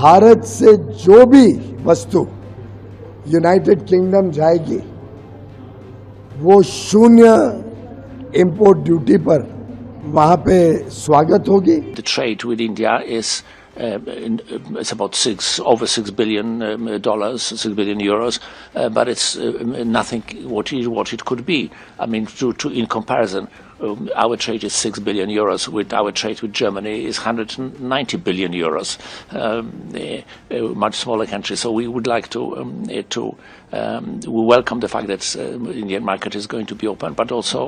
भारत से जो भी वस्तु यूनाइटेड किंगडम जाएगी वो शून्य इंपोर्ट ड्यूटी पर वहां पे स्वागत होगी। The trade with India is it's about over $6 billion, $6 billion euros, but it's nothing what it could be. I mean, in comparison, our trade is 6 billion euros. With our trade with Germany is 190 billion euros. A much smaller country. So we would like to we welcome the fact that Indian market is going to be open, but also.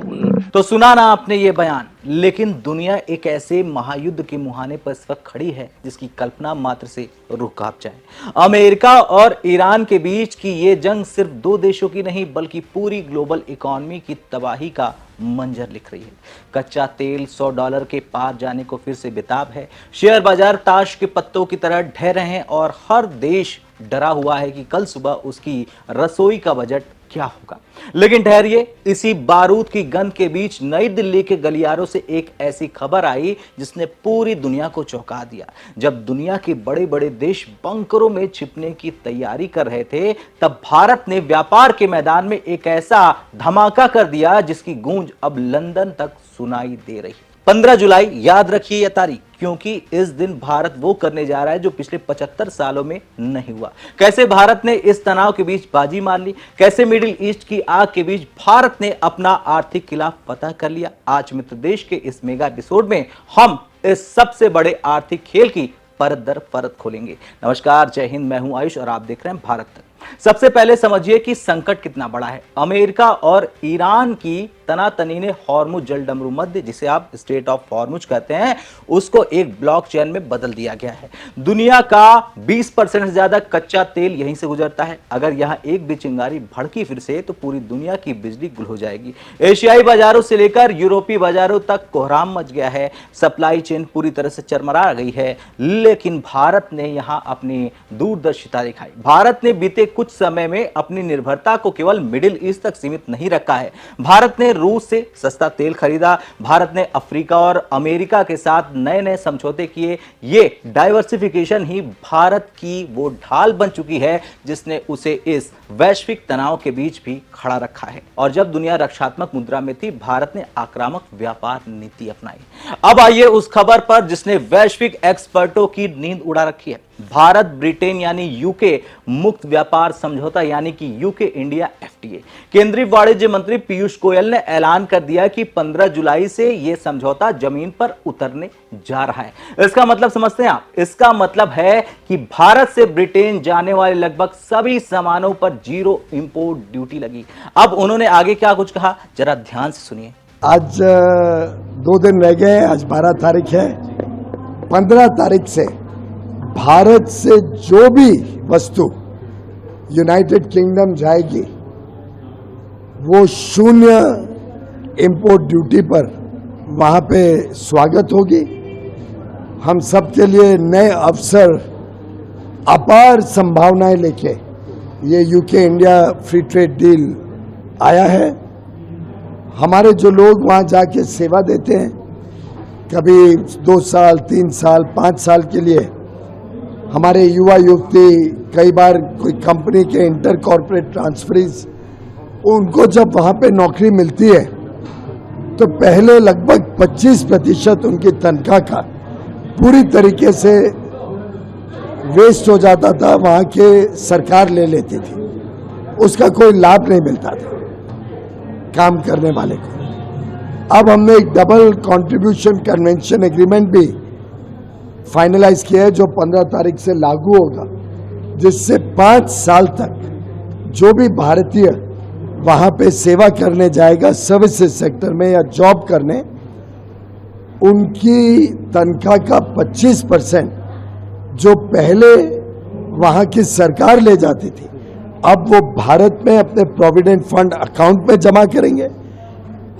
तो सुना ना आपने ये बयान, लेकिन दुनिया एक ऐसे महायुद्ध के मुहाने पर इस वक्त खड़ी है जिसकी कल्पना मात्र से रूह कांप जाए। अमेरिका और ईरान के बीच की ये जंग सिर्फ दो देशों की नहीं बल्कि पूरी ग्लोबल इकोनॉमी की तबाही का मंजर लिख रही है। कच्चा तेल $100 के पार जाने को फिर से बेताब है। शेयर बाजार ताश के पत्तों की तरह ढह रहे हैं और हर देश डरा हुआ है कि कल सुबह उसकी रसोई का बजट क्या होगा। लेकिन ठहरिए, इसी बारूद की गंध के बीच नई दिल्ली के गलियारों से एक ऐसी खबर आई जिसने पूरी दुनिया को चौंका दिया। जब दुनिया के बड़े बड़े देश बंकरों में छिपने की तैयारी कर रहे थे, तब भारत ने व्यापार के मैदान में एक ऐसा धमाका कर दिया जिसकी गूंज अब लंदन तक सुनाई दे रही। 15 जुलाई याद रखिए यह तारीख, क्योंकि इस दिन भारत वो करने जा रहा है जो पिछले 75 सालों में नहीं हुआ। कैसे भारत ने इस तनाव के बीच बाजी मार ली, कैसे मिडिल ईस्ट की आग के बीच भारत ने अपना आर्थिक किला फतह कर लिया। आज मित्र देश के इस मेगा एपिसोड में हम इस सबसे बड़े आर्थिक खेल की परत दर परत खोलेंगे। नमस्कार, जय हिंद, मैं हूं आयुष और आप देख रहे हैं भारत तक। सबसे पहले समझिए कि संकट कितना बड़ा है। अमेरिका और ईरान की तनातनी ने हॉर्मुज जलडमरू मध्य, जिसे आप स्ट्रेट ऑफ हॉर्मुज कहते हैं, उसको एक ब्लॉकचेन में बदल दिया गया है। दुनिया का 20% से ज्यादा कच्चा तेल यहीं से गुजरता है। अगर यहां एक भी चिंगारी भड़की फिर से तो पूरी दुनिया की बिजली गुल हो जाएगी। एशियाई बाजारों से लेकर यूरोपीय बाजारों तक कोहराम मच गया है। सप्लाई चेन पूरी तरह से चरमरा गई है। लेकिन भारत ने यहां अपनी दूरदर्शिता दिखाई। भारत ने बीते कुछ समय में अपनी निर्भरता को केवल मिडिल ईस्ट तक सीमित नहीं रखा है। भारत ने रूस से सस्ता तेल खरीदा। भारत ने अफ्रीका और अमेरिका के साथ नए नए समझौते किए। ये डाइवर्सिफिकेशन ही भारत की वो ढाल बन चुकी है जिसने उसे इस वैश्विक तनाव के बीच भी खड़ा रखा है। और जब दुनिया रक्षात्मक मुद्रा में थी, भारत ने आक्रामक व्यापार नीति अपनाई। अब आइए उस खबर पर जिसने वैश्विक एक्सपर्टों की नींद उड़ा रखी है। भारत ब्रिटेन यानी यूके मुक्त व्यापार समझौता यानी कि यूके इंडिया एफटीए। केंद्रीय वाणिज्य मंत्री पीयूष गोयल ने ऐलान कर दिया कि 15 जुलाई से यह समझौता जमीन पर उतरने जा रहा है। इसका मतलब समझते हैं आप? इसका मतलब है कि भारत से ब्रिटेन जाने वाले लगभग सभी सामानों पर 0 इंपोर्ट ड्यूटी लगी। अब उन्होंने आगे क्या कुछ कहा, जरा ध्यान से सुनिए। आज 2 दिन रह गए, आज 12 तारीख है। 15 तारीख से भारत से जो भी वस्तु यूनाइटेड किंगडम जाएगी वो शून्य इंपोर्ट ड्यूटी पर वहां पे स्वागत होगी। हम सब के लिए नए अवसर, अपार संभावनाएं लेके ये UK India free trade deal आया है। हमारे जो लोग वहां जाके सेवा देते हैं, कभी 2 साल, 3 साल, 5 साल के लिए, हमारे युवा युवती, कई बार कोई कंपनी के इंटर कॉर्पोरेट ट्रांसफरीज, उनको जब वहां पे नौकरी मिलती है तो पहले लगभग 25% उनकी तनख्वाह का पूरी तरीके से वेस्ट हो जाता था, वहां के सरकार ले लेती थी, उसका कोई लाभ नहीं मिलता था काम करने वाले को। अब हमने एक डबल कंट्रीब्यूशन कन्वेंशन एग्रीमेंट भी फाइनलाइज किया है जो 15 तारीख से लागू होगा, जिससे 5 साल तक जो भी भारतीय वहां पे सेवा करने जाएगा सर्विसेज सेक्टर में या जॉब करने, उनकी तनख्वाह का 25% जो पहले वहां की सरकार ले जाती थी, अब वो भारत में अपने प्रोविडेंट फंड अकाउंट में जमा करेंगे।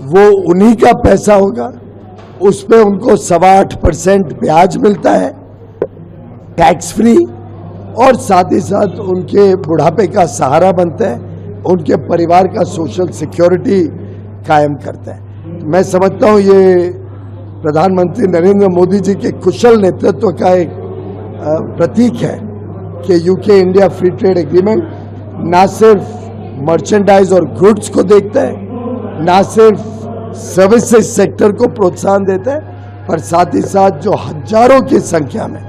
वो उन्हीं का पैसा होगा, उस पे उनको 8.25% ब्याज मिलता है, टैक्स फ्री, और साथ ही साथ उनके बुढ़ापे का सहारा बनता है, उनके परिवार का सोशल सिक्योरिटी कायम करता है। मैं समझता हूँ ये प्रधानमंत्री नरेंद्र मोदी जी के कुशल नेतृत्व का एक प्रतीक है कि UK India free trade agreement ना सिर्फ मर्चेंडाइज और गुड्स को देखता है, ना सिर्फ सर्विसेज सेक्टर को प्रोत्साहन देता है, पर साथ ही साथ जो हजारों की संख्या में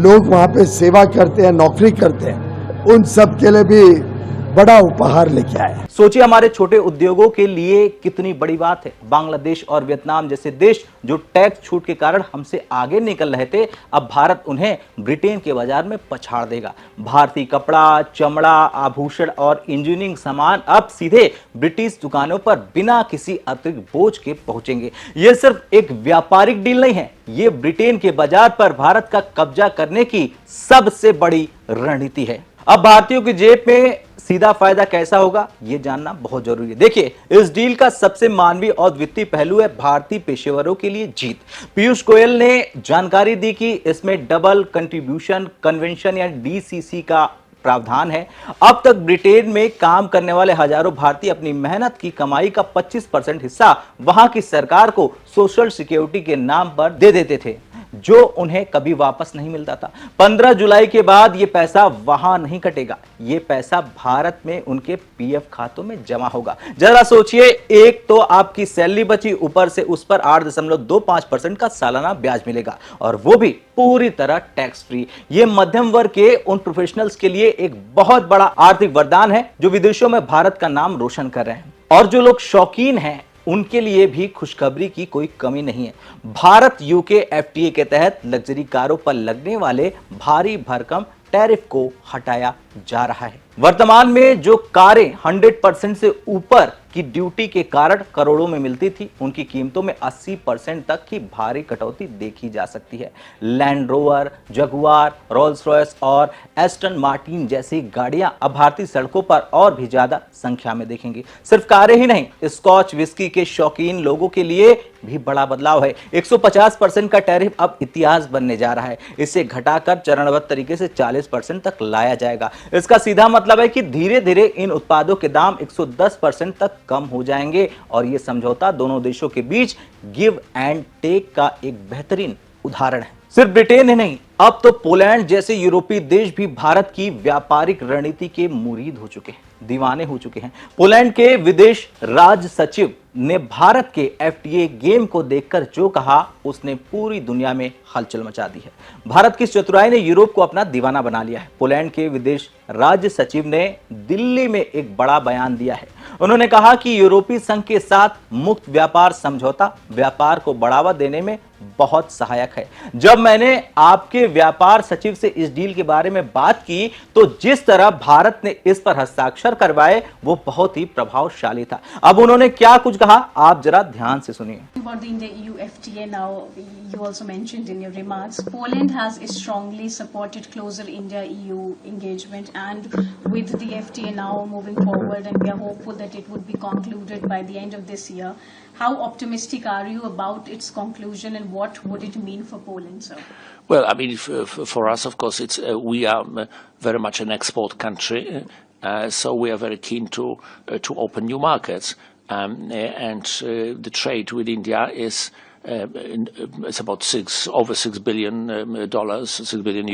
लोग वहां पे सेवा करते हैं, नौकरी करते हैं, उन सब के लिए भी बड़ा उपहार लेके आया है। सोचिए हमारे छोटे उद्योगों के लिए कितनी बड़ी बात है। बांग्लादेश और वियतनाम जैसे देश जो टैक्स छूट के कारण हमसे आगे निकल रहे थे, अब भारत उन्हें ब्रिटेन के बाजार में पछाड़ देगा। भारतीय कपड़ा, चमड़ा, आभूषण और इंजीनियरिंग सामान अब सीधे ब्रिटिश दुकानों पर बिना किसी अतिरिक्त बोझ के पहुंचेंगे। यह सिर्फ एक व्यापारिक डील नहीं है, ये ब्रिटेन के बाजार पर भारत का कब्जा करने की सबसे बड़ी रणनीति है। अब भारतीयों की जेब में सीधा फायदा कैसा होगा, यह जानना बहुत जरूरी है। देखिए, इस डील का सबसे मानवीय और वित्तीय पहलू है भारतीय पेशेवरों के लिए जीत। पीयूष गोयल ने जानकारी दी कि इसमें डबल कंट्रीब्यूशन कन्वेंशन या डीसीसी का प्रावधान है। अब तक ब्रिटेन में काम करने वाले हजारों भारतीय अपनी मेहनत की कमाई का 25% हिस्सा वहां की सरकार को सोशल सिक्योरिटी के नाम पर दे देते थे, जो उन्हें कभी वापस नहीं मिलता था। 15 जुलाई के बाद यह पैसा वहां नहीं कटेगा, यह पैसा भारत में उनके पीएफ खातों में जमा होगा। जरा सोचिए, एक तो आपकी सैलरी बची, ऊपर से उस पर 8.25% का सालाना ब्याज मिलेगा, और वो भी पूरी तरह टैक्स फ्री। यह मध्यम वर्ग के उन प्रोफेशनल्स के लिए एक बहुत बड़ा आर्थिक वरदान है जो विदेशों में भारत का नाम रोशन कर रहे हैं। और जो लोग शौकीन हैं उनके लिए भी खुशखबरी की कोई कमी नहीं है। भारत यूके एफटीए के तहत लग्जरी कारों पर लगने वाले भारी भरकम टैरिफ को हटाया जा रहा है। वर्तमान में जो कारें 100% से ऊपर की ड्यूटी के कारण करोड़ों में मिलती थी, उनकी कीमतों में 80% तक की भारी कटौती देखी जा सकती है। Land rover, Jaguar, Rolls Royce और एस्टन मार्टिन जैसी गाड़ियां अब भारतीय सड़कों पर और भी ज्यादा संख्या में देखेंगी। सिर्फ कारें ही नहीं, स्कॉच विस्की के शौकीन लोगों के लिए भी बड़ा बदलाव है। 150% का टैरिफ अब इतिहास बनने जा रहा है। इसे घटाकर चरणबद्ध तरीके से 40% तक लाया जाएगा। इसका सीधा मतलब है कि धीरे धीरे इन उत्पादों के दाम 110% तक कम हो जाएंगे, और यह समझौता दोनों देशों के बीच गिव एंड टेक का एक बेहतरीन उदाहरण है। सिर्फ ब्रिटेन ही नहीं, अब तो पोलैंड जैसे यूरोपीय देश भी भारत की व्यापारिक रणनीति के मुरीद हो चुके हैं, दीवाने हो चुके हैं। पोलैंड के विदेश राज्य सचिव ने भारत के एफटीए गेम को देखकर जो कहा, उसने पूरी दुनिया में हलचल मचा दी है। भारत की चतुराई ने यूरोप को अपना दीवाना बना लिया है। पोलैंड के विदेश राज्य सचिव ने दिल्ली में एक बड़ा बयान दिया है। उन्होंने कहा कि यूरोपीय संघ के साथ मुक्त व्यापार समझौता व्यापार को बढ़ावा देने में बहुत सहायक है। जब मैंने आपके व्यापार सचिव से इस डील के बारे में बात की, तो जिस तरह भारत ने इस पर हस्ताक्षर करवाए वो बहुत ही प्रभावशाली था। अब उन्होंने क्या कुछ कहा, आप जरा ध्यान से सुनिए। About the India-EU FTA now, you also mentioned in your remarks, Poland has strongly supported closer India-EU engagement, and with the FTA now moving forward, and we are hopeful that it would be concluded by the end of this year. How optimistic are you about its conclusion, and what would it mean for Poland, sir? Well, I mean, for us, of course, we are very much an export country, so we are very keen to open new markets. And the trade with India is it's about over $6 billion, €6 billion,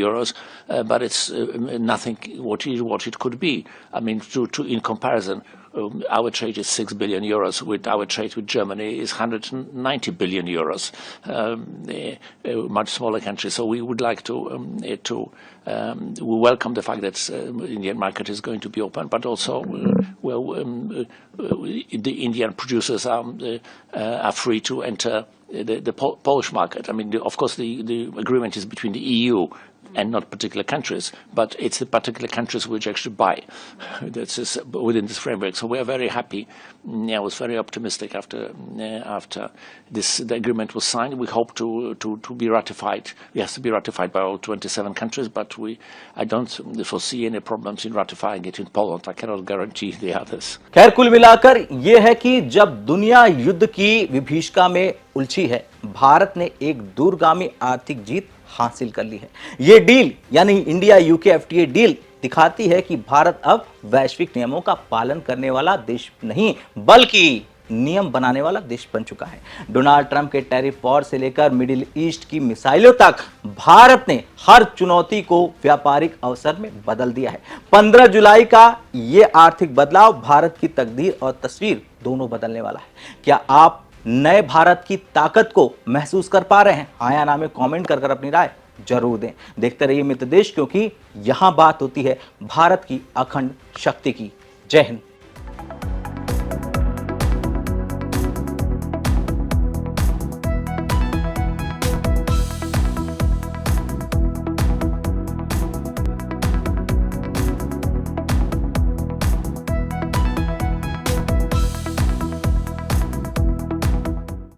but it's nothing what it could be. I mean, in comparison, our trade is €6 billion. With our trade with Germany is €190 billion. A much smaller country. So we would like to we welcome the fact that the Indian market is going to be open, but also the Indian producers are free to enter the Polish market. I mean, of course, the agreement is between the EU and not particular countries, but it's the particular countries which actually buy. That's within this framework. So we are very happy. I was very optimistic after the agreement was signed. We hope to be ratified. It has to be ratified by all 27 countries, but I don't foresee any problems in ratifying it in Poland. I cannot guarantee the others. खैर, कुल मिलाकर यह है कि जब दुनिया युद्ध की विभीषिका में उलझी है, भारत ने एक दूरगामी आर्थिक जीत हासिल कर ली है। यह डील यानी इंडिया यूके एफटीए डील दिखाती है कि भारत अब वैश्विक नियमों का पालन करने वाला देश नहीं, बल्कि नियम बनाने वाला देश बन चुका है। डोनाल्ड ट्रंप के टैरिफ वॉर से लेकर मिडिल ईस्ट की मिसाइलों तक भारत ने हर चुनौती को व्यापारिक अवसर में बदल दिया है। 15 जुलाई का यह आर्थिक बदलाव भारत की तकदीर और तस्वीर दोनों बदलने वाला है। क्या आप नए भारत की ताकत को महसूस कर पा रहे हैं? हाँ या ना में कमेंट कर अपनी राय जरूर दें। देखते रहिए मित्र देश, क्योंकि यहां बात होती है भारत की अखंड शक्ति की। जय हिंद।